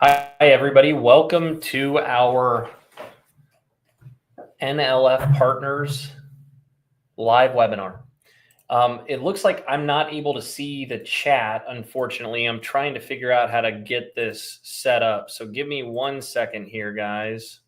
Hi, everybody. Welcome to our NLF Partners live webinar. It looks like I'm not able to see the chat, unfortunately. I'm trying to figure out how to get this set up. So give me 1 second here, guys.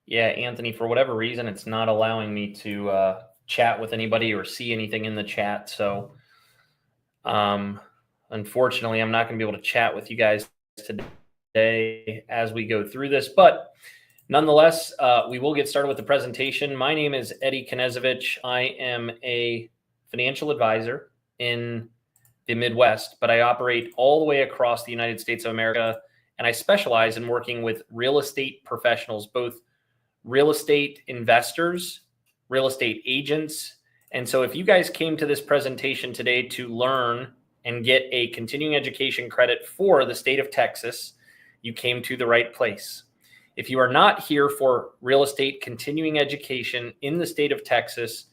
Yeah, Anthony, for whatever reason, it's not allowing me to chat with anybody or see anything in the chat. So unfortunately, I'm not going to be able to chat with you guys today as we go through this. But nonetheless, we will get started with the presentation. My name is Eddie Knezovich. I am a financial advisor in the Midwest, but I operate all the way across the United States of America, and I specialize in working with real estate professionals, both real estate investors, real estate agents. And so if you guys came to this presentation today to learn and get a continuing education credit for the state of Texas, you came to the right place. If you are not here for real estate continuing education in the state of Texas,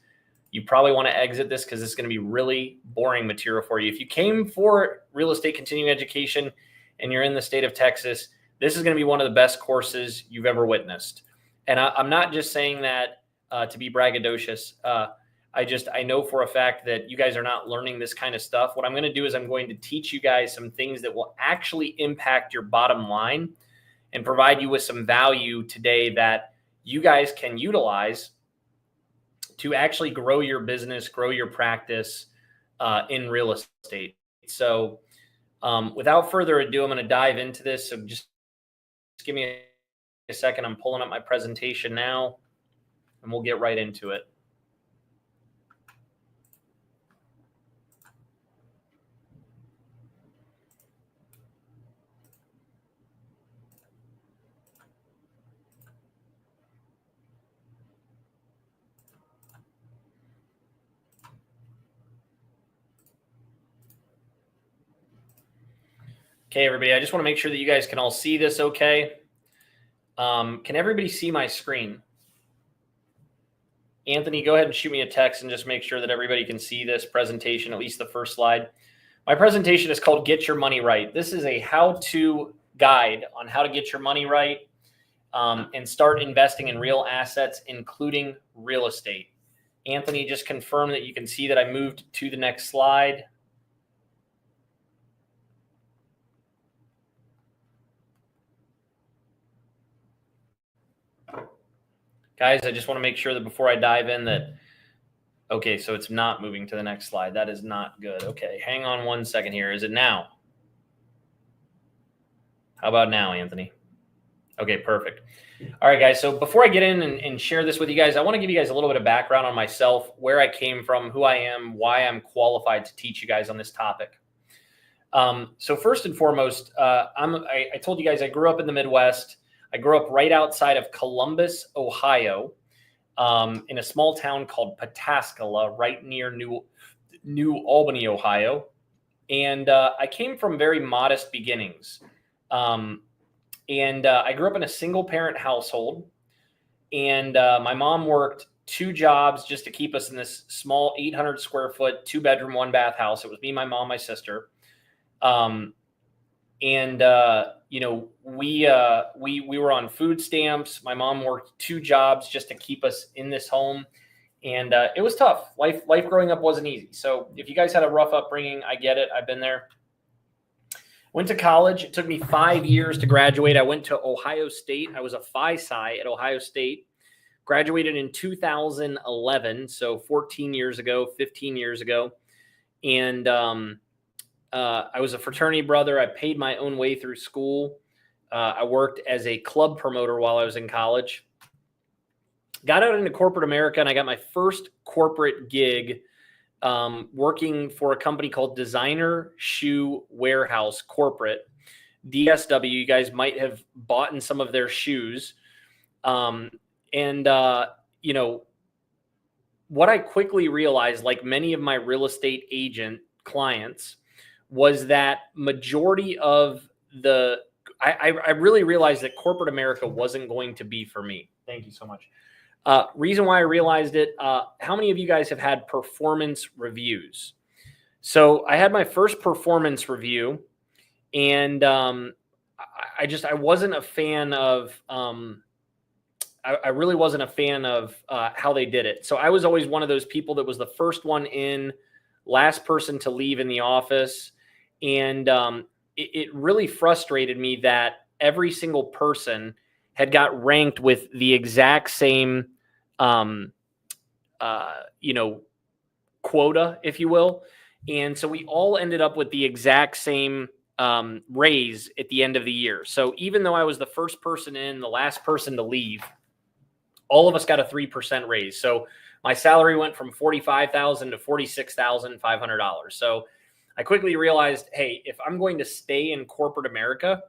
you probably want to exit this because it's going to be really boring material for you. If you came for real estate continuing education and you're in the state of Texas, this is going to be one of the best courses you've ever witnessed. And I'm not just saying that to be braggadocious. I know for a fact that you guys are not learning this kind of stuff. What I'm going to do is I'm going to teach you guys some things that will actually impact your bottom line and provide you with some value today that you guys can utilize to actually grow your business, grow your practice in real estate. So without further ado, I'm going to dive into this. So just give me a second. I'm pulling up my presentation now, and we'll get right into it. Okay, everybody, I just want to make sure that you guys can all see this okay. Can everybody see my screen? Anthony, go ahead and shoot me a text and just make sure that everybody can see this presentation, at least the first slide. My presentation is called Get Your Money Right. This is a how-to guide on how to get your money right and start investing in real assets, including real estate. Anthony, just confirm that you can see that I moved to the next slide. Guys, I just want to make sure that before I dive in that, okay, so it's not moving to the next slide. That is not good. Okay, hang on 1 second here. Is it now? How about now, Anthony? Okay, perfect. All right, guys. So before I get in and share this with you guys, I want to give you guys a little bit of background on myself, where I came from, who I am, why I'm qualified to teach you guys on this topic. So first and foremost, I told you guys I grew up in the Midwest. I grew up right outside of Columbus, Ohio, in a small town called Pataskala, right near New Albany, Ohio. And I came from very modest beginnings. I grew up in a single parent household, and my mom worked 2 jobs just to keep us in this small 800 square foot, 2-bedroom, 1-bath house. It was me, my mom, my sister. We were on food stamps. My mom worked 2 jobs just to keep us in this home. And it was tough. Life growing up wasn't easy. So if you guys had a rough upbringing, I get it. I've been there. Went to college. It took me 5 years to graduate. I went to Ohio State. I was a Phi-Sci at Ohio State. Graduated in 2011, so 14 years ago, 15 years ago. And I was a fraternity brother. I paid my own way through school. I worked as a club promoter while I was in college. Got out into corporate America, and I got my first corporate gig working for a company called Designer Shoe Warehouse Corporate, DSW. You guys might have bought in some of their shoes. you know, what I quickly realized, like many of my real estate agent clients, was that majority of I really realized that corporate America wasn't going to be for me. Thank you so much. Reason why I realized it, how many of you guys have had performance reviews? So I had my first performance review, and I wasn't a fan of, I really wasn't a fan of how they did it. So I was always one of those people that was the first one in, last person to leave in the office. And it really frustrated me that every single person had got ranked with the exact same, um, you know, quota, if you will. And so we all ended up with the exact same raise at the end of the year. So even though I was the first person in, the last person to leave, all of us got a 3% raise. So my salary went from $45,000 to $46,500. So I quickly realized, hey, if I'm going to stay in corporate America,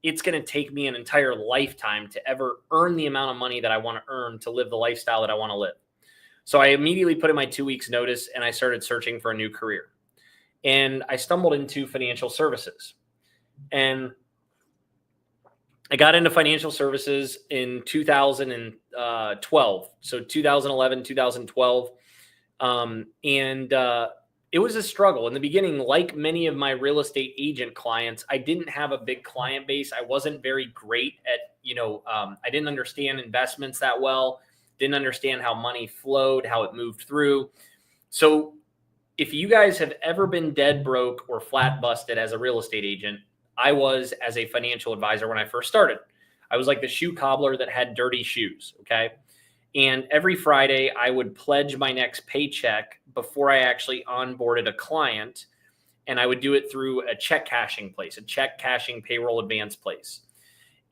it's going to take me an entire lifetime to ever earn the amount of money that I want to earn to live the lifestyle that I want to live. So I immediately put in my 2 weeks notice and I started searching for a new career. And I stumbled into financial services. And I got into financial services in 2012. So 2011, 2012. It was a struggle in the beginning. Like many of my real estate agent clients, I didn't have a big client base. I wasn't very great at, I didn't understand investments that well, didn't understand how money flowed, how it moved through. So if you guys have ever been dead broke or flat busted as a real estate agent, I was as a financial advisor when I first started. I was like the shoe cobbler that had dirty shoes, okay? And every Friday, I would pledge my next paycheck before I actually onboarded a client, and I would do it through a check cashing place, a check cashing payroll advance place.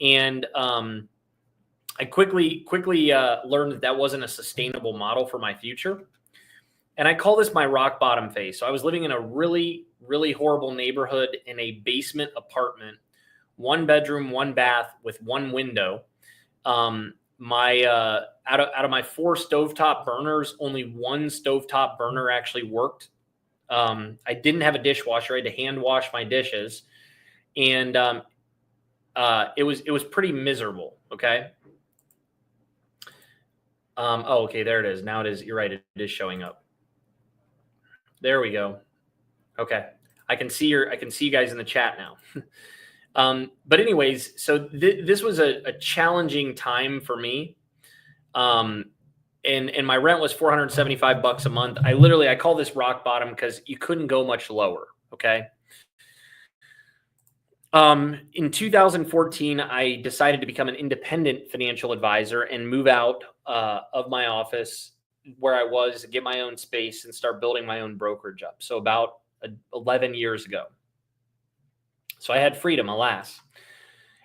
And I quickly learned that wasn't a sustainable model for my future. And I call this my rock bottom phase. So I was living in a really, really horrible neighborhood in a basement apartment, 1 bedroom, 1 bath with 1 window. Out of my 4 stovetop burners, only 1 stovetop burner actually worked. I didn't have a dishwasher. I had to hand wash my dishes. And it was pretty miserable. Okay. Okay, there it is. Now it is. You're right. It is showing up. There we go. Okay. I can see you guys in the chat now. But anyways, so this was a challenging time for me. And my rent was $475 a month. I call this rock bottom because you couldn't go much lower. Okay. In 2014, I decided to become an independent financial advisor and move out of my office where I was, get my own space and start building my own brokerage up. So about 11 years ago. So I had freedom, alas.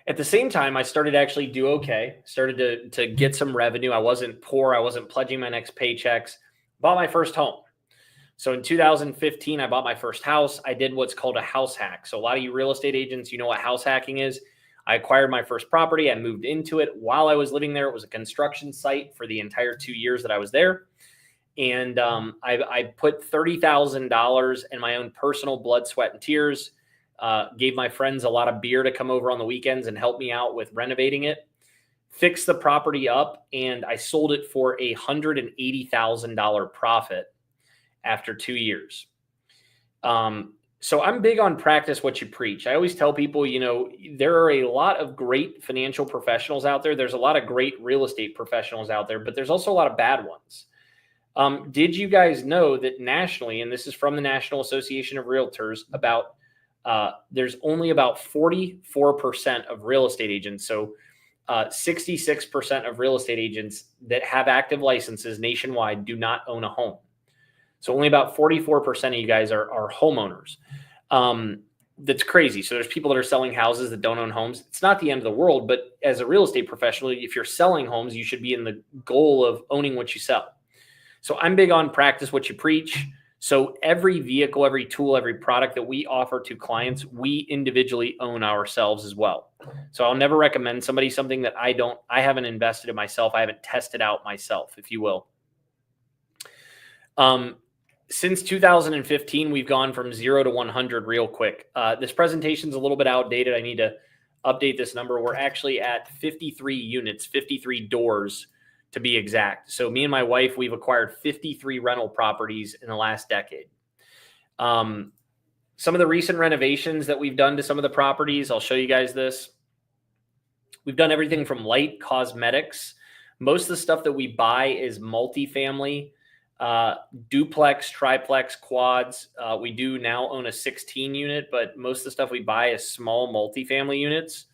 At the same time, I started to actually do okay, started to get some revenue. I wasn't poor. I wasn't pledging my next paychecks. Bought my first home. So in 2015, I bought my first house. I did what's called a house hack. So a lot of you real estate agents, you know what house hacking is. I acquired my first property. I moved into it. While I was living there, it was a construction site for the entire 2 years that I was there. And I put $30,000 in my own personal blood, sweat, and tears. Gave my friends a lot of beer to come over on the weekends and help me out with renovating it. Fixed the property up, and I sold it for a $180,000 profit after 2 years. So I'm big on practice what you preach. I always tell people, there are a lot of great financial professionals out there. There's a lot of great real estate professionals out there, but there's also a lot of bad ones. Did you guys know that nationally, and this is from the National Association of Realtors, there's only about 44% of real estate agents. So 66% of real estate agents that have active licenses nationwide do not own a home. So only about 44% of you guys are homeowners. That's crazy. So there's people that are selling houses that don't own homes. It's not the end of the world, but as a real estate professional, if you're selling homes, you should be in the goal of owning what you sell. So I'm big on practice what you preach. So every vehicle, every tool, every product that we offer to clients, we individually own ourselves as well. So I'll never recommend somebody something that I haven't invested in myself. I haven't tested out myself, if you will. Since 2015, we've gone from 0 to 100 real quick. This presentation's a little bit outdated. I need to update this number. We're actually at 53 units, 53 doors to be exact. So me and my wife, we've acquired 53 rental properties in the last decade. Some of the recent renovations that we've done to some of the properties, I'll show you guys this. We've done everything from light cosmetics. Most of the stuff that we buy is multifamily, duplex, triplex, quads. We do now own a 16 unit, but most of the stuff we buy is small multifamily units.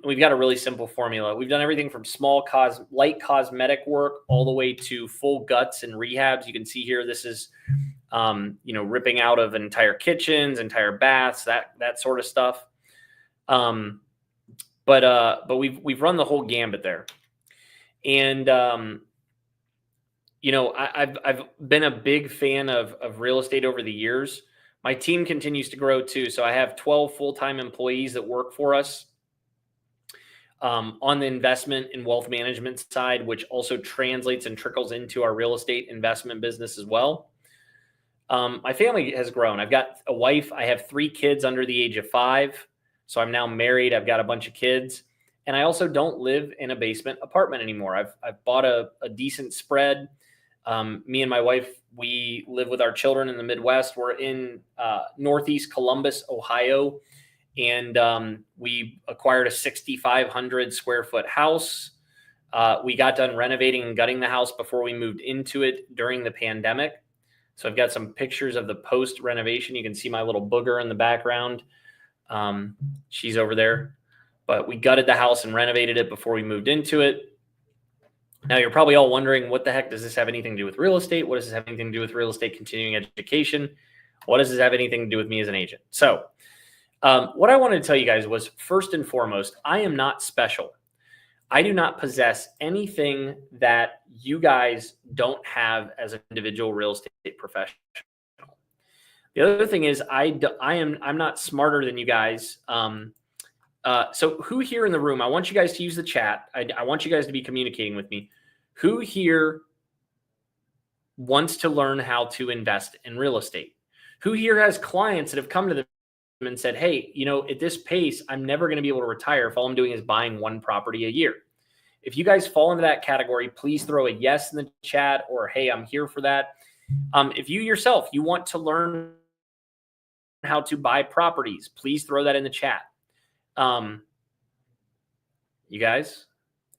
We've got a really simple formula. We've done everything from light cosmetic work all the way to full guts and rehabs. You can see here, this is, ripping out of entire kitchens, entire baths, that sort of stuff. But we've run the whole gambit there. And, I've been a big fan of real estate over the years. My team continues to grow too. So I have 12 full-time employees that work for us on the investment and wealth management side, which also translates and trickles into our real estate investment business as well. My family has grown. I've got a wife. I have 3 kids under the age of 5. So I'm now married. I've got a bunch of kids. And I also don't live in a basement apartment anymore. I've bought a decent spread. Me and my wife, we live with our children in the Midwest. We're in Northeast Columbus, Ohio. And we acquired a 6,500 square foot house. We got done renovating and gutting the house before we moved into it during the pandemic. So I've got some pictures of the post renovation. You can see my little booger in the background. She's over there. But we gutted the house and renovated it before we moved into it. Now, you're probably all wondering, what the heck does this have anything to do with real estate? What does this have anything to do with real estate continuing education? What does this have anything to do with me as an agent? So what I wanted to tell you guys was, first and foremost, I am not special. I do not possess anything that you guys don't have as an individual real estate professional. The other thing is, I'm not smarter than you guys. So who here in the room, I want you guys to use the chat. I want you guys to be communicating with me. Who here wants to learn how to invest in real estate? Who here has clients that have come to them and said, hey, at this pace, I'm never going to be able to retire if all I'm doing is buying one property a year? If you guys fall into that category, please throw a yes in the chat, or, hey, I'm here for that. If you yourself, you want to learn how to buy properties, please throw that in the chat. You guys,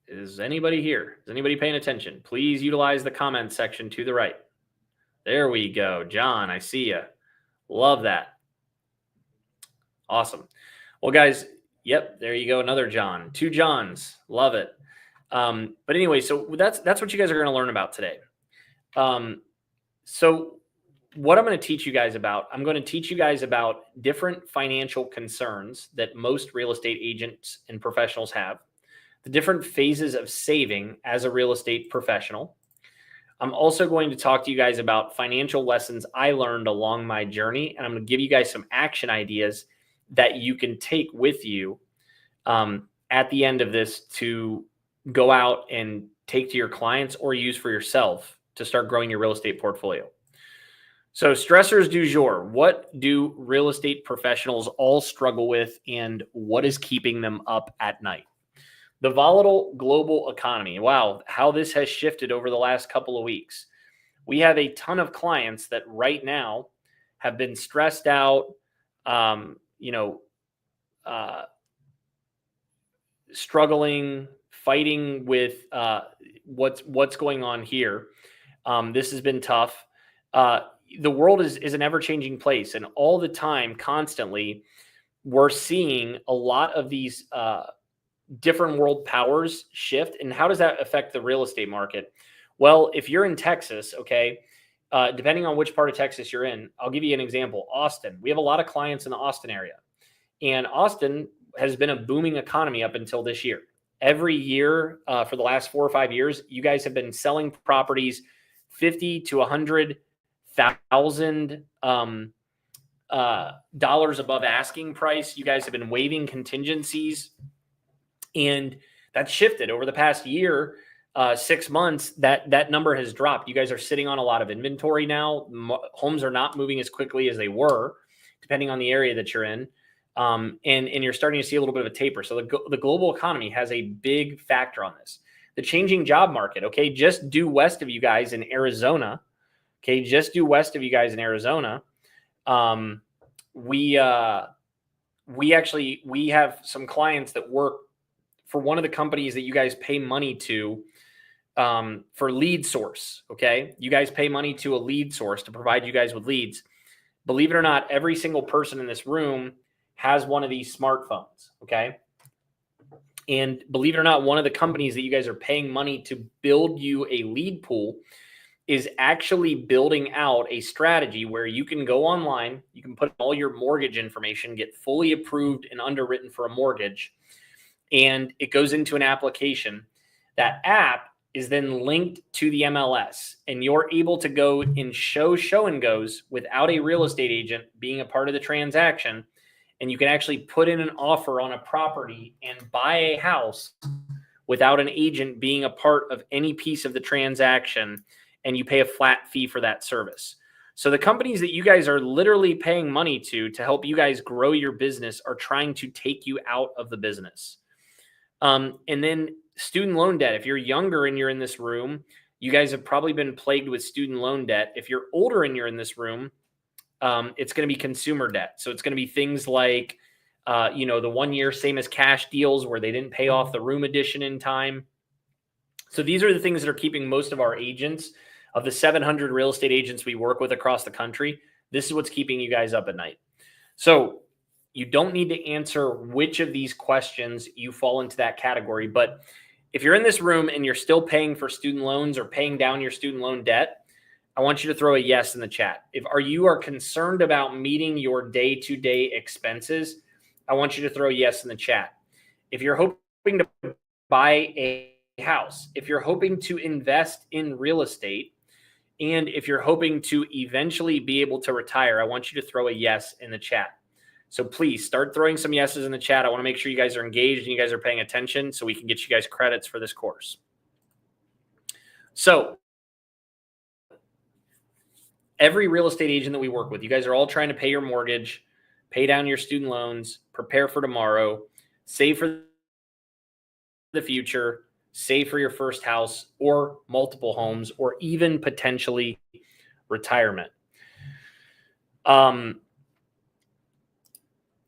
is anybody here? Is anybody paying attention? Please utilize the comment section to the right. There we go. John, I see you. Love that. Awesome. Well, guys, yep, there you go. Another John. 2 Johns. Love it. But anyway, so that's what you guys are going to learn about today. So what I'm going to teach you guys about, I'm going to teach you guys about different financial concerns that most real estate agents and professionals have, the different phases of saving as a real estate professional. I'm also going to talk to you guys about financial lessons I learned along my journey, and I'm going to give you guys some action ideas that you can take with you at the end of this to go out and take to your clients or use for yourself to start growing your real estate portfolio. So stressors du jour, what do real estate professionals all struggle with, and what is keeping them up at night? The volatile global economy. Wow, how this has shifted over the last couple of weeks. We have a ton of clients that right now have been stressed out, struggling, fighting with what's going on here. This has been tough. The world is an ever-changing place, and all the time, constantly, we're seeing a lot of these different world powers shift. And how does that affect the real estate market? Well, if you're in Texas, okay, depending on which part of Texas you're in, I'll give you an example. Austin. We have a lot of clients in the Austin area, and Austin has been a booming economy up until this year. Every year for the last 4 or 5 years, you guys have been selling properties 50 to 100 $1,000 dollars above asking price. You guys have been waiving contingencies, and that's shifted over the past year. 6 months, that number has dropped. You guys are sitting on a lot of inventory now. Homes are not moving as quickly as they were, depending on the area that you're in. And you're starting to see a little bit of a taper. So the global economy has a big factor on this. The changing job market, okay, just due west of you guys in Arizona, okay, just due west of you guys in Arizona, we have some clients that work for one of the companies that you guys pay money to for lead source. Okay. You guys pay money to a lead source to provide you guys with leads. Believe it or not, every single person in this room has one of these smartphones. Okay. And believe it or not, one of the companies that you guys are paying money to build you a lead pool is actually building out a strategy where you can go online, you can put all your mortgage information, get fully approved and underwritten for a mortgage, and it goes into an application. That app is then linked to the MLS, and you're able to go and show and goes without a real estate agent being a part of the transaction. And you can actually put in an offer on a property and buy a house without an agent being a part of any piece of the transaction, and you pay a flat fee for that service. So the companies that you guys are literally paying money to help you guys grow your business are trying to take you out of the business. And then student loan debt. If you're younger and you're in this room, you guys have probably been plagued with student loan debt. If you're older and you're in this room, it's going to be consumer debt. So it's going to be things like, the 1 year same as cash deals where they didn't pay off the room addition in time. So these are the things that are keeping most of our agents, of the 700 real estate agents we work with across the country, this is what's keeping you guys up at night. So you don't need to answer which of these questions you fall into that category. But if you're in this room and you're still paying for student loans or paying down your student loan debt, I want you to throw a yes in the chat. If you are concerned about meeting your day-to-day expenses, I want you to throw a yes in the chat. If you're hoping to buy a house, if you're hoping to invest in real estate, and if you're hoping to eventually be able to retire, I want you to throw a yes in the chat. So please start throwing some yeses in the chat. I want to make sure you guys are engaged and you guys are paying attention so we can get you guys credits for this course. So every real estate agent that we work with, you guys are all trying to pay your mortgage, pay down your student loans, prepare for tomorrow, save for the future, save for your first house or multiple homes, or even potentially retirement.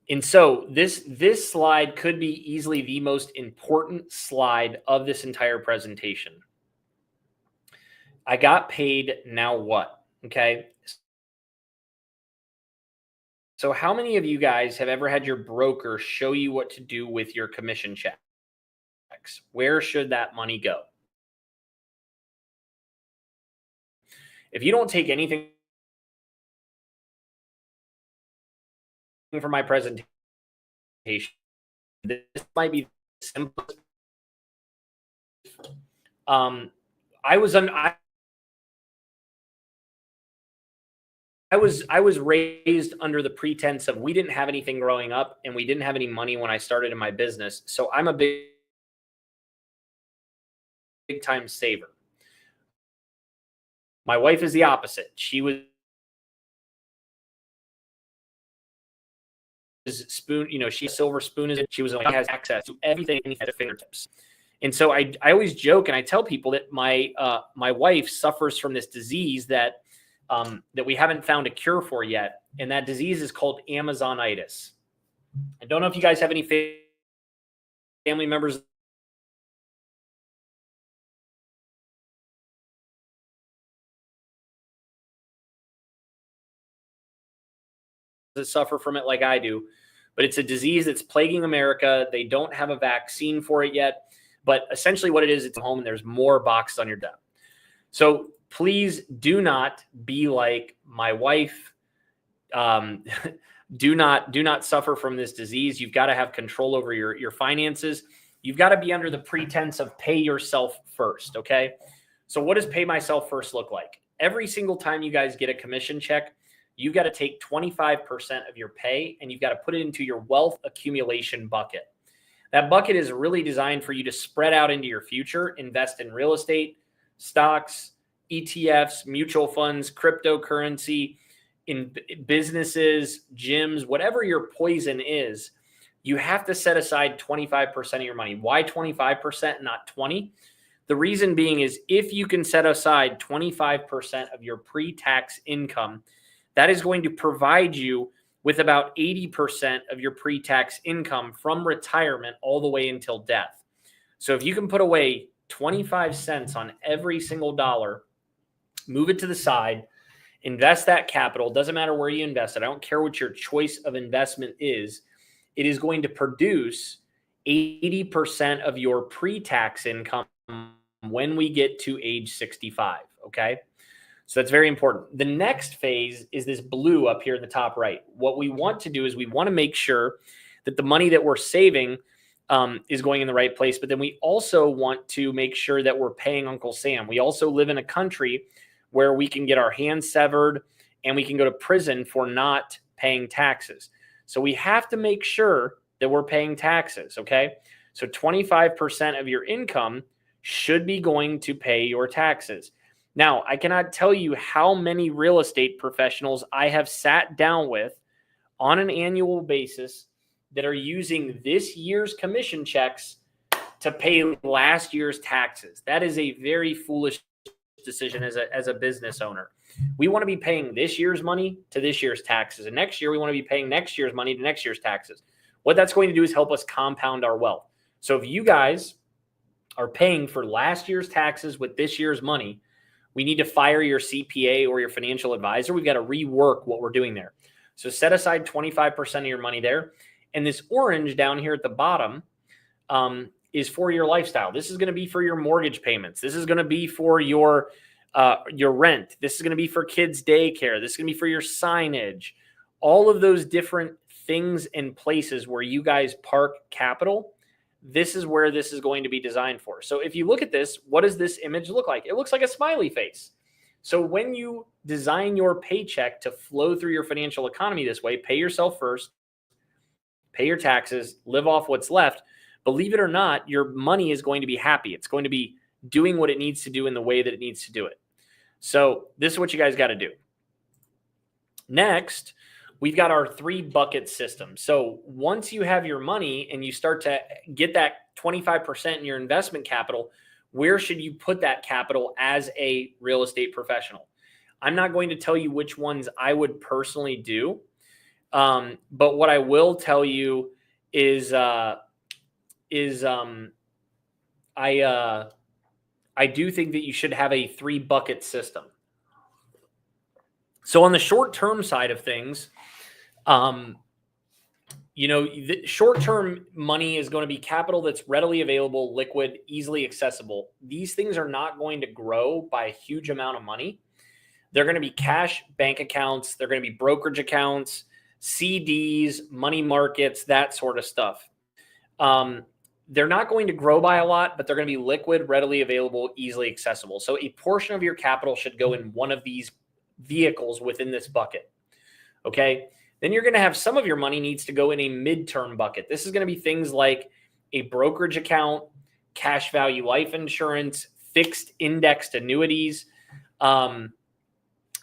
And so this slide could be easily the most important slide of this entire presentation. I got paid, now what? Okay. So how many of you guys have ever had your broker show you what to do with your commission checks? Where should that money go? If you don't take anything from my presentation, this might be the simplest. I was raised under the pretense of we didn't have anything growing up and we didn't have any money when I started in my business. So I'm a big time saver. My wife is the opposite. She was spoon, she silver spoon, she has access to everything at her fingertips. And so I always joke and I tell people that my wife suffers from this disease that we haven't found a cure for yet. And that disease is called Amazonitis. I don't know if you guys have any family members that suffer from it like I do, but it's a disease that's plaguing America. They don't have a vaccine for it yet, but essentially what it is, it's a home and there's more boxes on your desk. So please do not be like my wife. Do not suffer from this disease. You've got to have control over your finances. You've got to be under the pretense of pay yourself first. Okay. So what does pay myself first look like? every single time you guys get a commission check, you got to take 25% of your pay and you've got to put it into your wealth accumulation bucket. That bucket is really designed for you to spread out into your future, invest in real estate, stocks, ETFs, mutual funds, cryptocurrency, in businesses, gyms, whatever your poison is. You have to set aside 25% of your money. Why 25%, not 20? The reason being is if you can set aside 25% of your pre-tax income, that is going to provide you with about 80% of your pre-tax income from retirement all the way until death. So if you can put away 25 cents on every single dollar, move it to the side, invest that capital, doesn't matter where you invest it. I don't care what your choice of investment is. It is going to produce 80% of your pre-tax income when we get to age 65. Okay. So that's very important. The next phase is this blue up here in the top right. What we want to do is we want to make sure that the money that we're saving is going in the right place. But then we also want to make sure that we're paying Uncle Sam. We also live in a country where we can get our hands severed and we can go to prison for not paying taxes. So we have to make sure that we're paying taxes, okay? So 25% of your income should be going to pay your taxes. Now, I cannot tell you how many real estate professionals I have sat down with on an annual basis that are using this year's commission checks to pay last year's taxes. That is a very foolish decision as a business owner. We want to be paying this year's money to this year's taxes. And next year, we want to be paying next year's money to next year's taxes. What that's going to do is help us compound our wealth. So if you guys are paying for last year's taxes with this year's money, we need to fire your CPA or your financial advisor. We've got to rework what we're doing there. So set aside 25% of your money there. And this orange down here at the bottom is for your lifestyle. This is going to be for your mortgage payments. This is going to be for your rent. This is going to be for kids' daycare. This is going to be for your signage. All of those different things and places where you guys park capital, this is where this is going to be designed for. So if you look at this, what does this image look like? It looks like a smiley face. So when you design your paycheck to flow through your financial economy this way, pay yourself first, pay your taxes, live off what's left. Believe it or not, your money is going to be happy. It's going to be doing what it needs to do in the way that it needs to do it. So this is what you guys got to do. Next, we've got our 3 bucket system. So once you have your money and you start to get that 25% in your investment capital, where should you put that capital as a real estate professional? I'm not going to tell you which ones I would personally do. But what I will tell you is I do think that you should have a 3 bucket system. So on the short-term side of things, the short-term money is going to be capital that's readily available, liquid, easily accessible. These things are not going to grow by a huge amount of money. They're going to be cash bank accounts. They're going to be brokerage accounts, CDs, money markets, that sort of stuff. They're not going to grow by a lot, but they're going to be liquid, readily available, easily accessible. So a portion of your capital should go in one of these vehicles within this bucket. Okay. Then you're going to have some of your money needs to go in a midterm bucket. This is going to be things like a brokerage account, cash value life insurance, fixed indexed annuities.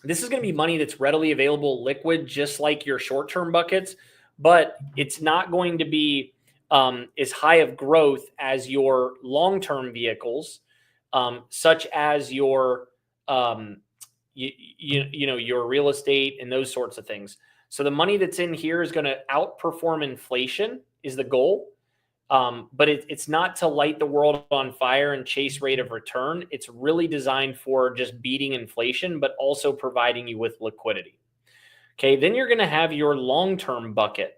This is going to be money that's readily available, liquid, just like your short-term buckets, but it's not going to be as high of growth as your long-term vehicles, such as your, your real estate and those sorts of things. So the money that's in here is going to outperform inflation is the goal. But it's not to light the world on fire and chase rate of return. It's really designed for just beating inflation, but also providing you with liquidity. Okay, then you're going to have your long-term bucket.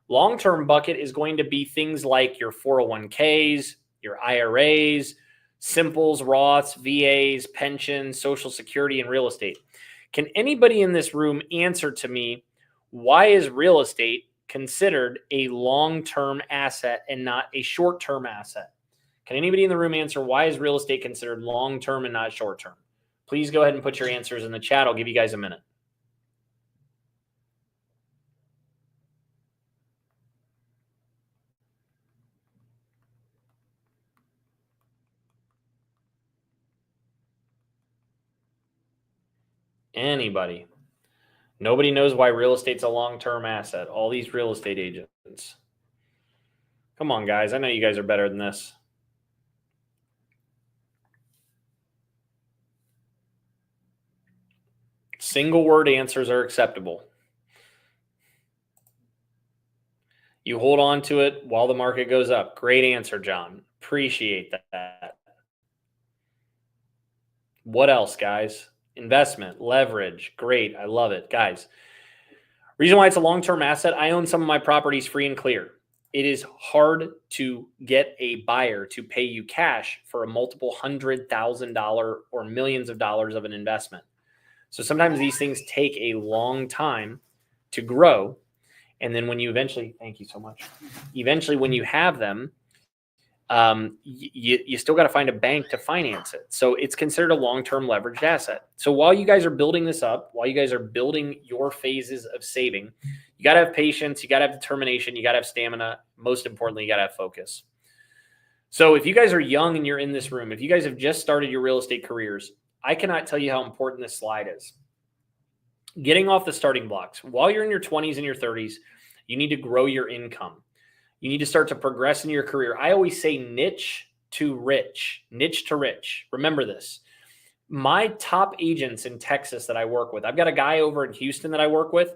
Long-term bucket is going to be things like your 401ks, your IRAs, Simples, Roths, VAs, pensions, Social Security, and real estate. Can anybody in this room answer to me, why is real estate considered a long-term asset and not a short-term asset? Can anybody in the room answer why is real estate considered long-term and not short-term? Please go ahead and put your answers in the chat. I'll give you guys a minute. Anybody? Nobody knows why real estate's a long-term asset. All these real estate agents. Come on, guys. I know you guys are better than this. Single word answers are acceptable. You hold on to it while the market goes up. Great answer, John. Appreciate that. What else, guys? Investment, leverage. Great. I love it. Guys, reason why it's a long-term asset, I own some of my properties free and clear. It is hard to get a buyer to pay you cash for a multiple $100,000 or millions of dollars of an investment. So sometimes these things take a long time to grow. And then when you eventually, thank you so much. Eventually, when you have them, you still got to find a bank to finance it. So it's considered a long-term leveraged asset. So while you guys are building this up, while you guys are building your phases of saving, you got to have patience, you got to have determination, you got to have stamina. Most importantly, you got to have focus. So if you guys are young and you're in this room, if you guys have just started your real estate careers, I cannot tell you how important this slide is. Getting off the starting blocks. While you're in your 20s and your 30s, you need to grow your income. You need to start to progress in your career. I always say niche to rich. Remember this. My top agents in Texas that I work with, I've got a guy over in Houston that I work with.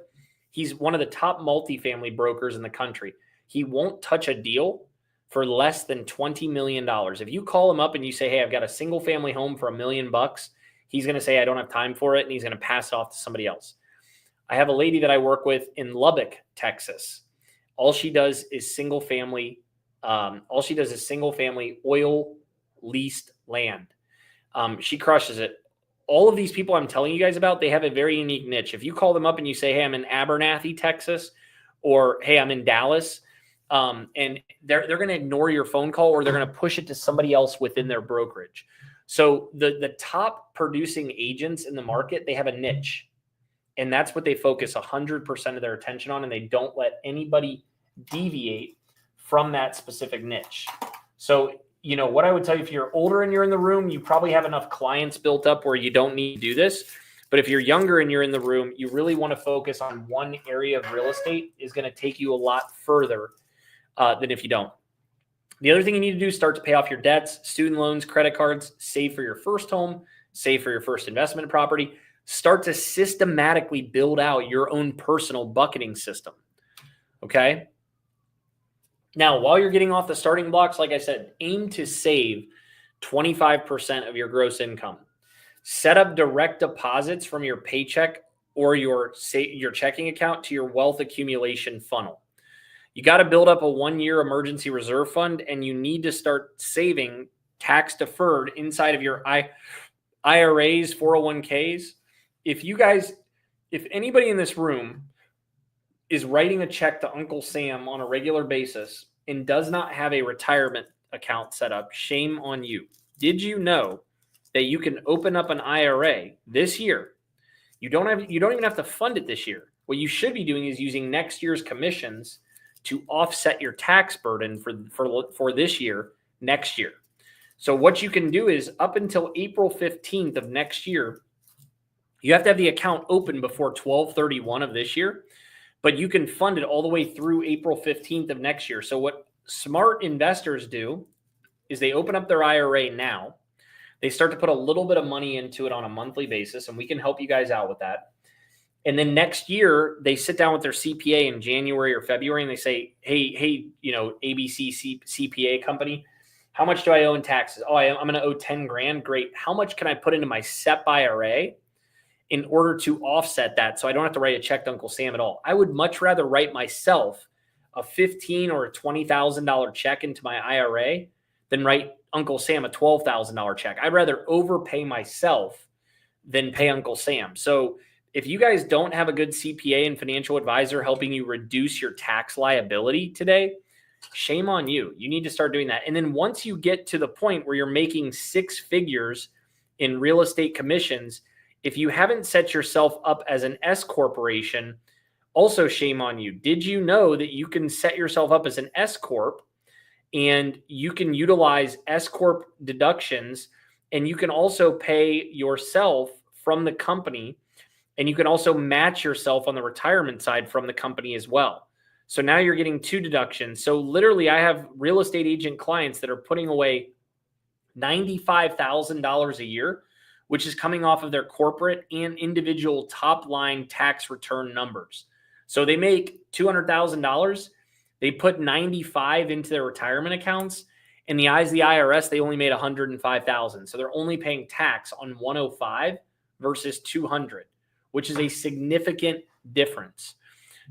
He's one of the top multifamily brokers in the country. He won't touch a deal for less than $20 million. If you call him up and you say, hey, I've got a single family home for $1 million, he's going to say, I don't have time for it. And he's going to pass it off to somebody else. I have a lady that I work with in Lubbock, Texas. All she does is single family oil leased land. She crushes it. All of these people I'm telling you guys about, they have a very unique niche. If you call them up and you say, hey, I'm in Abernathy, Texas, or hey, I'm in Dallas, and they're going to ignore your phone call, or they're going to push it to somebody else within their brokerage. So the top producing agents in the market, they have a niche. And that's what they focus 100% of their attention on, and they don't let anybody deviate from that specific niche. So, you know, what I would tell you, if you're older and you're in the room, you probably have enough clients built up where you don't need to do this. But if you're younger and you're in the room, you really want to focus on one area of real estate. Is going to take you a lot further than if you don't. The other thing you need to do is start to pay off your debts, student loans, credit cards, save for your first home, save for your first investment property. Start to systematically build out your own personal bucketing system. Okay. Now, while you're getting off the starting blocks, like I said, aim to save 25% of your gross income. Set up direct deposits from your paycheck or your checking account to your wealth accumulation funnel. You got to build up a 1-year emergency reserve fund, and you need to start saving tax deferred inside of your IRAs, 401ks. If anybody in this room is writing a check to Uncle Sam on a regular basis and does not have a retirement account set up, shame on you. Did you know that you can open up an IRA this year? You don't even have to fund it this year. What you should be doing is using next year's commissions to offset your tax burden for this year, next year. So what you can do is up until April 15th of next year, you have to have the account open before 12/31 of this year, but you can fund it all the way through April 15th of next year. So what smart investors do is they open up their IRA now. They start to put a little bit of money into it on a monthly basis, and we can help you guys out with that. And then next year, they sit down with their CPA in January or February, and they say, hey, you know, ABC CPA company, how much do I owe in taxes? Oh, I'm going to owe 10 grand. Great. How much can I put into my SEP IRA in order to offset that, so I don't have to write a check to Uncle Sam at all? I would much rather write myself a $15,000 or a $20,000 check into my IRA than write Uncle Sam a $12,000 check. I'd rather overpay myself than pay Uncle Sam. So if you guys don't have a good CPA and financial advisor helping you reduce your tax liability today, shame on you. You need to start doing that. And then once you get to the point where you're making 6 figures in real estate commissions, if you haven't set yourself up as an S corporation, also shame on you. Did you know that you can set yourself up as an S corp and you can utilize S corp deductions, and you can also pay yourself from the company, and you can also match yourself on the retirement side from the company as well. So now you're getting 2 deductions. So literally I have real estate agent clients that are putting away $95,000 a year, which is coming off of their corporate and individual top line tax return numbers. So they make $200,000, they put 95 into their retirement accounts. In the eyes of the IRS, they only made 105,000. So they're only paying tax on 105 versus 200, which is a significant difference.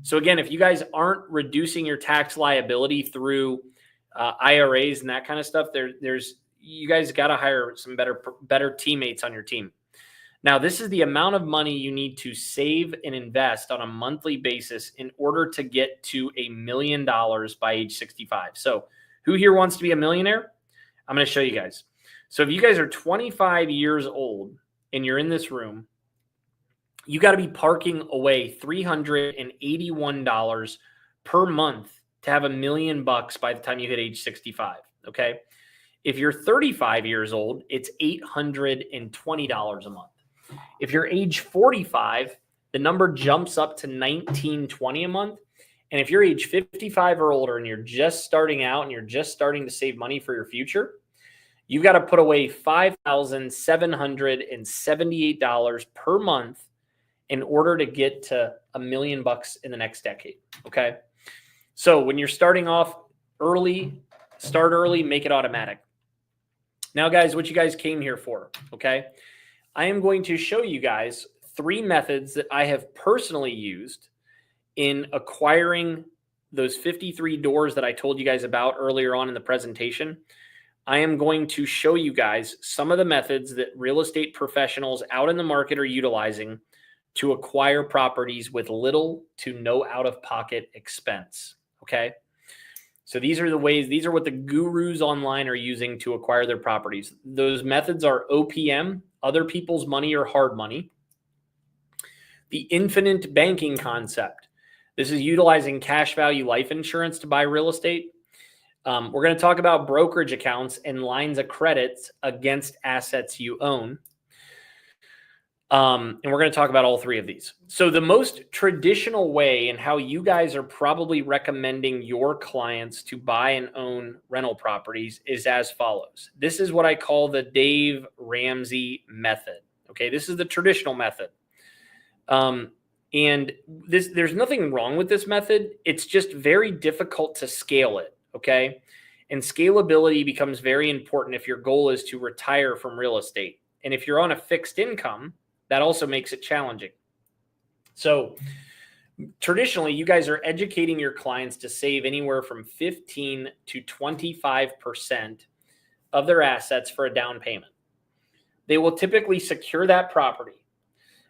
So again, if you guys aren't reducing your tax liability through IRAs and that kind of stuff, you guys got to hire some better teammates on your team. Now, this is the amount of money you need to save and invest on a monthly basis in order to get to $1 million by age 65. So who here wants to be a millionaire? I'm going to show you guys. So if you guys are 25 years old and you're in this room, you got to be parking away $381 per month to have $1 million by the time you hit age 65. Okay. If you're 35 years old, it's $820 a month. If you're age 45, the number jumps up to $1920 a month. And if you're age 55 or older and you're just starting out and you're just starting to save money for your future, you've got to put away $5,778 per month in order to get to $1 million in the next decade. Okay. So when you're starting off early, start early, make it automatic. Now, guys, what you guys came here for, okay? I am going to show you guys 3 methods that I have personally used in acquiring those 53 doors that I told you guys about earlier on in the presentation. I am going to show you guys some of the methods that real estate professionals out in the market are utilizing to acquire properties with little to no out-of-pocket expense, okay? So these are what the gurus online are using to acquire their properties. Those methods are OPM, other people's money or hard money. The infinite banking concept. This is utilizing cash value life insurance to buy real estate. We're going to talk about brokerage accounts and lines of credits against assets you own. And we're going to talk about all 3 of these. So the most traditional way and how you guys are probably recommending your clients to buy and own rental properties is as follows. This is what I call the Dave Ramsey method. Okay, this is the traditional method. And there's nothing wrong with this method. It's just very difficult to scale it. Okay, and scalability becomes very important if your goal is to retire from real estate. And if you're on a fixed income, that also makes it challenging. So traditionally, you guys are educating your clients to save anywhere from 15 to 25% of their assets for a down payment. They will typically secure that property.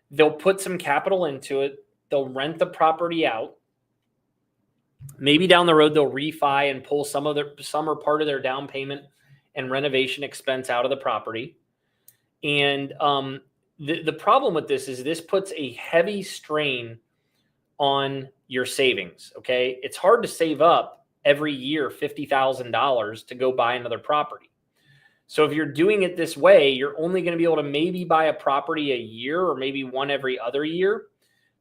They'll put some capital into it. They'll rent the property out. Maybe down the road, they'll refi and pull some or part of their down payment and renovation expense out of the property. And the problem with this is this puts a heavy strain on your savings, okay? It's hard to save up every year $50,000 to go buy another property. So if you're doing it this way, you're only going to be able to maybe buy a property a year or maybe one every other year.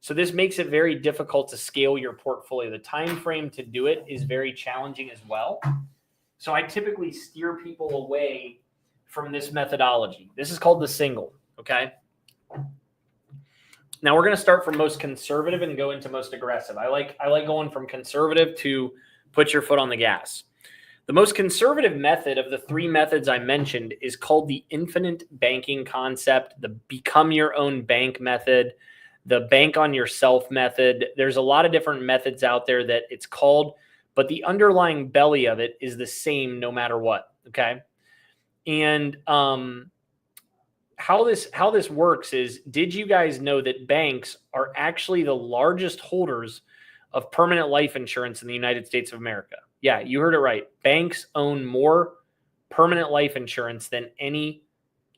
So this makes it very difficult to scale your portfolio. The time frame to do it is very challenging as well. So I typically steer people away from this methodology. This is called the single, okay? Now we're going to start from most conservative and go into most aggressive. I like going from conservative to put your foot on the gas. The most conservative method of the 3 methods I mentioned is called the infinite banking concept, the become your own bank method, the bank on yourself method. There's a lot of different methods out there that it's called, but the underlying belly of it is the same no matter what. Okay. And how this works is, did you guys know that banks are actually the largest holders of permanent life insurance in the United States of America? Yeah, you heard it right. Banks own more permanent life insurance than any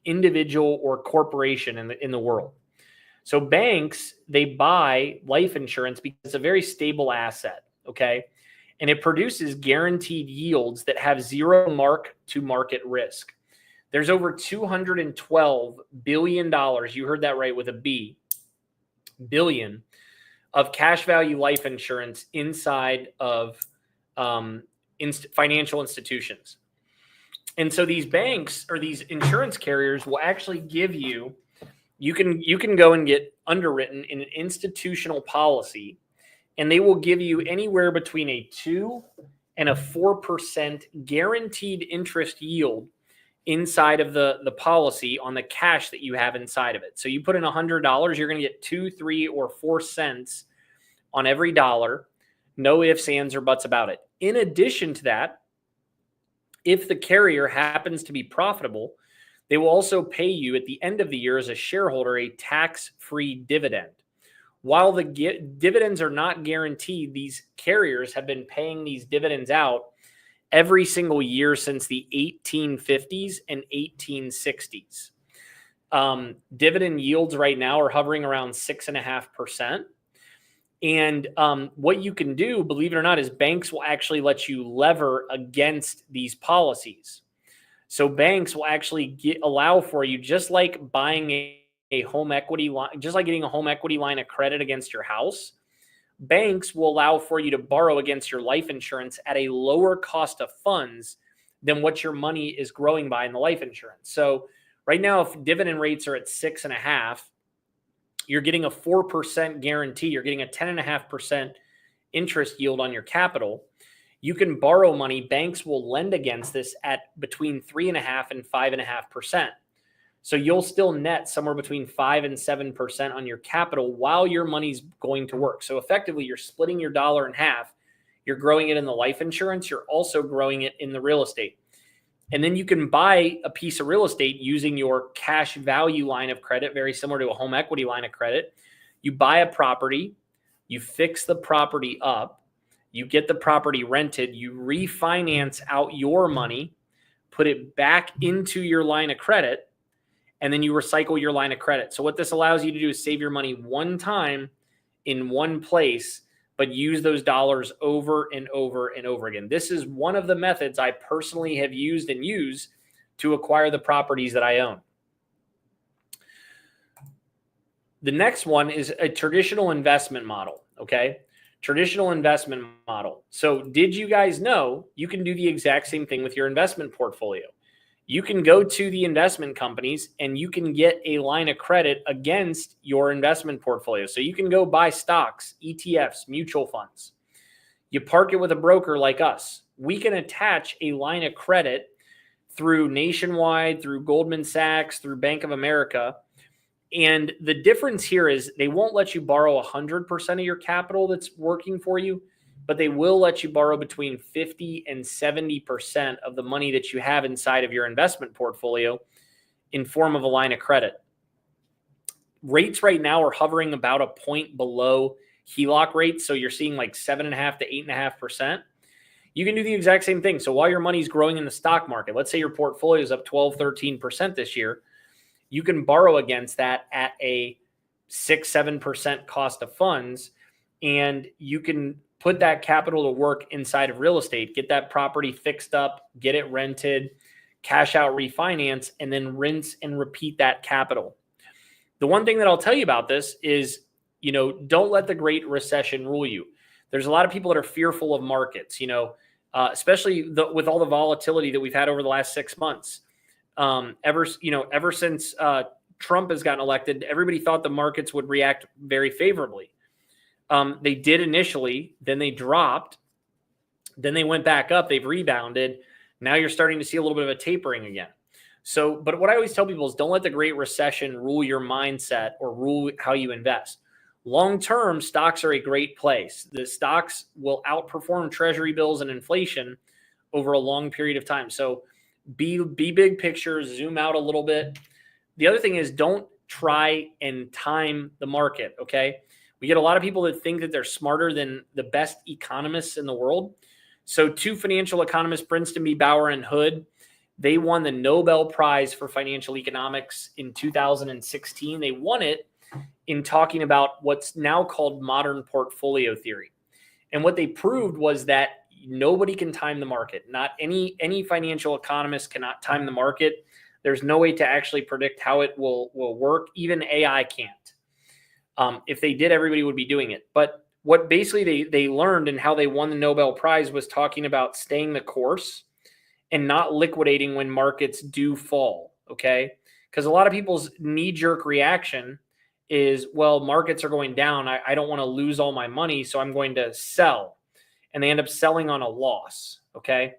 individual or corporation in the world. So banks, they buy life insurance because it's a very stable asset, okay? And it produces guaranteed yields that have zero mark to market risk. There's over $212 billion, you heard that right with a B, billion, of cash value life insurance inside of financial institutions. And so these banks or these insurance carriers will actually give you, you can go and get underwritten in an institutional policy, and they will give you anywhere between a 2 and a 4% guaranteed interest yield inside of the policy on the cash that you have inside of it. So you put in $100, you're going to get 2, 3, or 4 cents on every dollar. No ifs, ands, or buts about it. In addition to that, if the carrier happens to be profitable, they will also pay you at the end of the year as a shareholder a tax-free dividend. While the dividends are not guaranteed, these carriers have been paying these dividends out every single year since the 1850s and 1860s. Dividend yields right now are hovering around 6.5%. And what you can do, believe it or not, is banks will actually let you lever against these policies. So banks will actually allow for you, just like buying a home equity line, just like getting a home equity line of credit against your house, banks will allow for you to borrow against your life insurance at a lower cost of funds than what your money is growing by in the life insurance. So right now, if dividend rates are at 6.5%, you're getting a 4% guarantee. You're getting a 10.5% interest yield on your capital. You can borrow money. Banks will lend against this at between 3.5% and 5.5%. So you'll still net somewhere between 5 and 7% on your capital while your money's going to work. So effectively, you're splitting your dollar in half. You're growing it in the life insurance. You're also growing it in the real estate. And then you can buy a piece of real estate using your cash value line of credit, very similar to a home equity line of credit. You buy a property, you fix the property up, you get the property rented, you refinance out your money, put it back into your line of credit, and then you recycle your line of credit. So what this allows you to do is save your money one time in one place, but use those dollars over and over and over again. This is one of the methods I personally have used and use to acquire the properties that I own. The next one is a traditional investment model, okay? Traditional investment model. So did you guys know you can do the exact same thing with your investment portfolio? You can go to the investment companies and you can get a line of credit against your investment portfolio. So you can go buy stocks, ETFs, mutual funds. You park it with a broker like us. We can attach a line of credit through Nationwide, through Goldman Sachs, through Bank of America. And the difference here is they won't let you borrow 100% of your capital that's working for you, but they will let you borrow between 50 and 70% of the money that you have inside of your investment portfolio in form of a line of credit. Rates right now are hovering about a point below HELOC rates. So you're seeing like 7.5 to 8.5%. You can do the exact same thing. So while your money's growing in the stock market, let's say your portfolio is up 12, 13% this year, you can borrow against that at a 6, 7% cost of funds, and you can put that capital to work inside of real estate, get that property fixed up, get it rented, cash out, refinance, and then rinse and repeat that capital. The one thing that I'll tell you about this is, don't let the Great Recession rule you. There's a lot of people that are fearful of markets, especially with all the volatility that we've had over the last 6 months. Ever since Trump has gotten elected, everybody thought the markets would react very favorably. They did initially, then they dropped, then they went back up, they've rebounded. Now you're starting to see a little bit of a tapering again. So, but what I always tell people is don't let the Great Recession rule your mindset or rule how you invest. Long-term, stocks are a great place. The stocks will outperform treasury bills and inflation over a long period of time. So be big picture, zoom out a little bit. The other thing is don't try and time the market, okay? We get a lot of people that think that they're smarter than the best economists in the world. So two financial economists, Princeton B. Bauer and Hood, They won the Nobel Prize for Financial Economics in 2016. They won it in talking about what's now called modern portfolio theory. And what they proved was that nobody can time the market. Not any financial economist cannot time the market. There's no way to actually predict how it will work. Even AI can't. If they did, everybody would be doing it. But what basically they learned and how they won the Nobel Prize was talking about staying the course and not liquidating when markets do fall. Okay. Because a lot of people's knee-jerk reaction is, well, markets are going down. I don't want to lose all my money, so I'm going to sell. And they end up selling on a loss. Okay.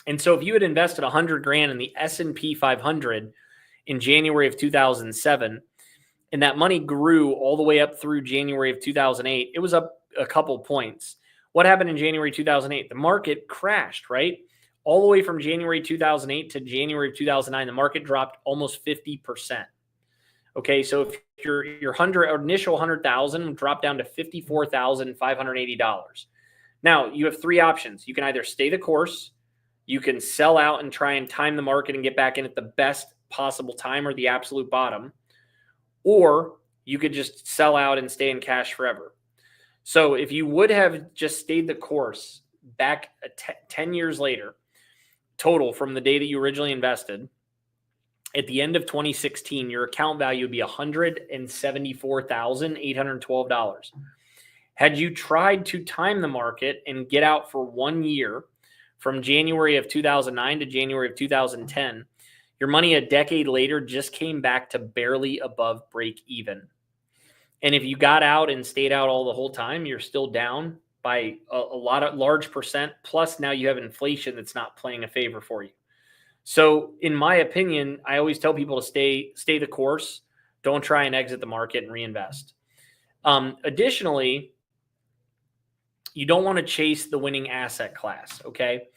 And so if you had invested 100 grand in the S&P 500 in January of 2007, and that money grew all the way up through January of 2008, it was up a couple points. What happened in January 2008? The market crashed, right? All the way from January 2008 to January of 2009, the market dropped almost 50%. Okay, so if your initial 100,000 dropped down to $54,580. Now, you have three options. You can either stay the course, you can sell out and try and time the market and get back in at the best possible time or the absolute bottom, or you could just sell out and stay in cash forever. So if you would have just stayed the course back 10 years later, total from the day that you originally invested, at the end of 2016, your account value would be $174,812. Had you tried to time the market and get out for 1 year from January of 2009 to January of 2010, your money a decade later just came back to barely above break even. And if you got out and stayed out all the whole time, you're still down by a large percent. Plus now you have inflation that's not playing a favor for you. So in my opinion, I always tell people to stay the course. Don't try and exit the market and reinvest. Additionally, you don't want to chase the winning asset class. Okay.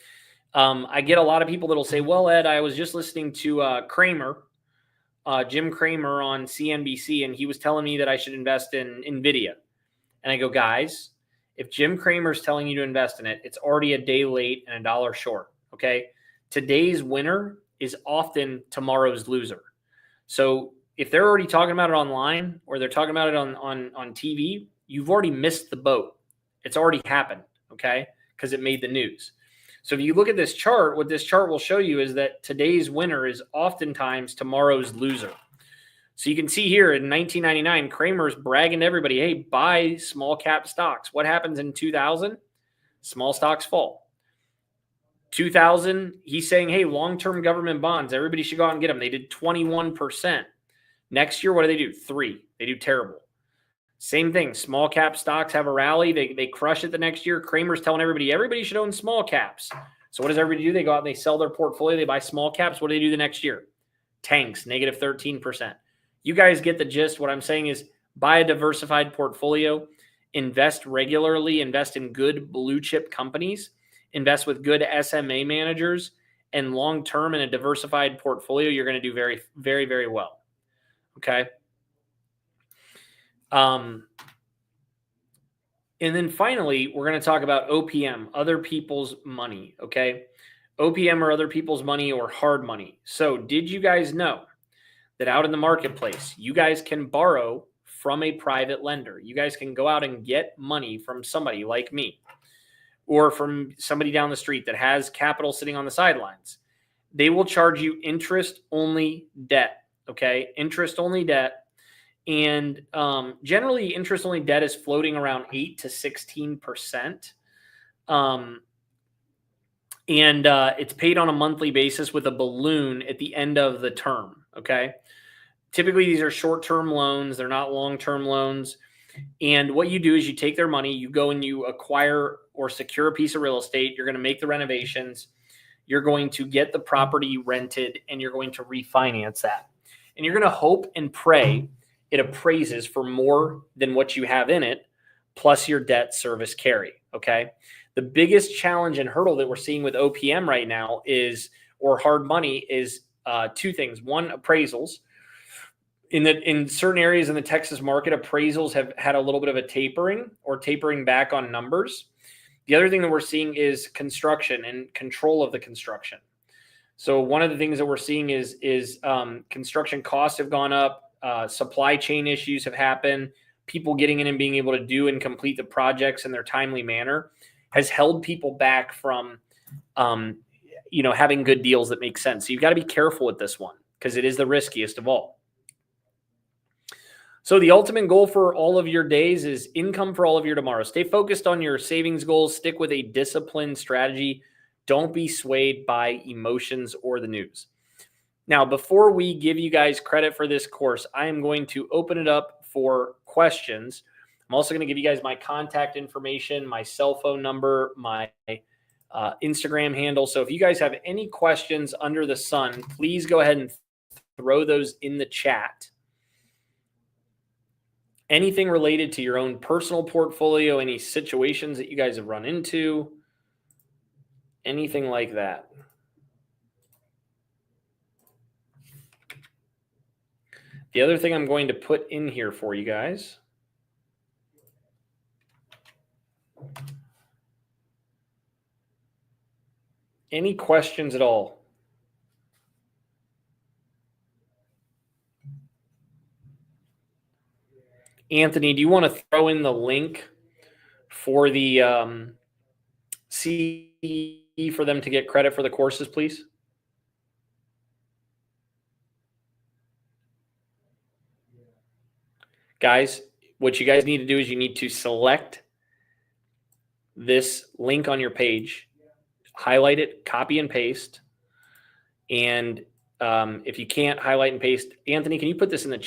I get a lot of people that'll say, well, Ed, I was just listening to Jim Cramer on CNBC, and he was telling me that I should invest in NVIDIA. And I go, guys, if Jim Cramer's telling you to invest in it, it's already a day late and $1 short. Okay. Today's winner is often tomorrow's loser. So if they're already talking about it online or they're talking about it on TV, you've already missed the boat. It's already happened. Okay. Because it made the news. So if you look at this chart, what this chart will show you is that today's winner is oftentimes tomorrow's loser. So you can see here in 1999, Cramer's bragging to everybody, hey, buy small cap stocks. What happens in 2000? Small stocks fall. 2000, he's saying, hey, long-term government bonds, everybody should go out and get them. They did 21%. Next year, what do they do? 3%. They do terrible. Same thing. Small cap stocks have a rally. They crush it the next year. Cramer's telling everybody should own small caps. So what does everybody do? They go out and they sell their portfolio. They buy small caps. What do they do the next year? Tanks, negative 13%. You guys get the gist. What I'm saying is buy a diversified portfolio, invest regularly, invest in good blue chip companies, invest with good SMA managers, and long-term in a diversified portfolio, you're going to do very, very, very well. Okay. And then finally, we're going to talk about OPM, other people's money. Okay. OPM or other people's money or hard money. So did you guys know that out in the marketplace, you guys can borrow from a private lender? You guys can go out and get money from somebody like me or from somebody down the street that has capital sitting on the sidelines. They will charge you interest-only debt. Okay. Interest-only debt. And generally, interest-only debt is floating around 8 to 16%. And it's paid on a monthly basis with a balloon at the end of the term. Okay. Typically, these are short-term loans. They're not long-term loans. And what you do is you take their money, you go and you acquire or secure a piece of real estate. You're going to make the renovations. You're going to get the property rented, and you're going to refinance that. And you're going to hope and pray it appraises for more than what you have in it, plus your debt service carry. Okay. The biggest challenge and hurdle that we're seeing with OPM right now is, or hard money, is two things. One, appraisals. In certain areas in the Texas market, appraisals have had a little bit of a tapering back on numbers. The other thing that we're seeing is construction and control of the construction. So one of the things that we're seeing is construction costs have gone up, supply chain issues have happened, people getting in and being able to do and complete the projects in their timely manner has held people back from having good deals that make sense. So you've got to be careful with this one because it is the riskiest of all. So the ultimate goal for all of your days is income for all of your tomorrows. Stay focused on your savings goals. Stick with a disciplined strategy. Don't be swayed by emotions or the news. Now, before we give you guys credit for this course, I am going to open it up for questions. I'm also going to give you guys my contact information, my cell phone number, my Instagram handle. So if you guys have any questions under the sun, please go ahead and throw those in the chat. Anything related to your own personal portfolio, any situations that you guys have run into, anything like that. The other thing I'm going to put in here for you guys any questions at all? Anthony, do you want to throw in the link for the CE for them to get credit for the courses, please? Guys, what you guys need to do is you need to select this link on your page, highlight it, copy and paste. And if you can't highlight and paste, Anthony, can you put this in the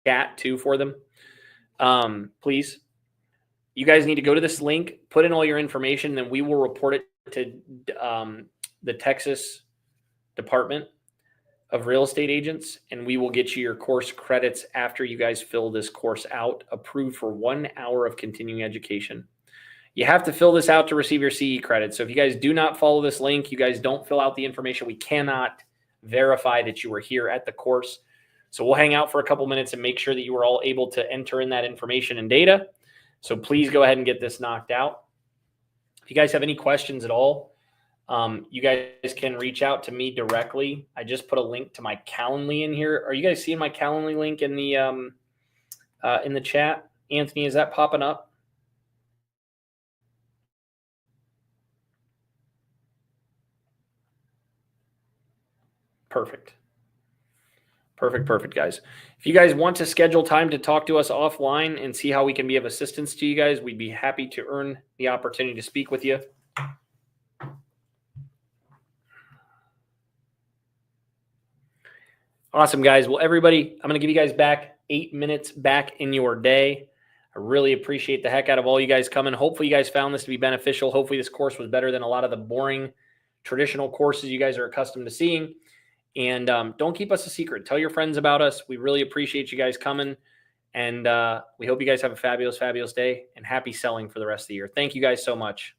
chat too for them? Please. You guys need to go to this link, put in all your information, then we will report it to the Texas Department of Real Estate Agents, and we will get you your course credits after you guys fill this course out, approved for 1 hour of continuing education. You have to fill this out to receive your CE credit. So if you guys do not follow this link, you guys don't fill out the information, we cannot verify that you were here at the course. So we'll hang out for a couple minutes and make sure that you were all able to enter in that information and data. So please go ahead and get this knocked out. If you guys have any questions at all, you guys can reach out to me directly. I just put a link to my Calendly in here. Are you guys seeing my Calendly link in the chat? Anthony, is that popping up? Perfect. Perfect, guys. If you guys want to schedule time to talk to us offline and see how we can be of assistance to you guys, we'd be happy to earn the opportunity to speak with you. Awesome, guys. Well, everybody, I'm going to give you guys back 8 minutes back in your day. I really appreciate the heck out of all you guys coming. Hopefully you guys found this to be beneficial. Hopefully this course was better than a lot of the boring traditional courses you guys are accustomed to seeing. And don't keep us a secret. Tell your friends about us. We really appreciate you guys coming. And we hope you guys have a fabulous, fabulous day and happy selling for the rest of the year. Thank you guys so much.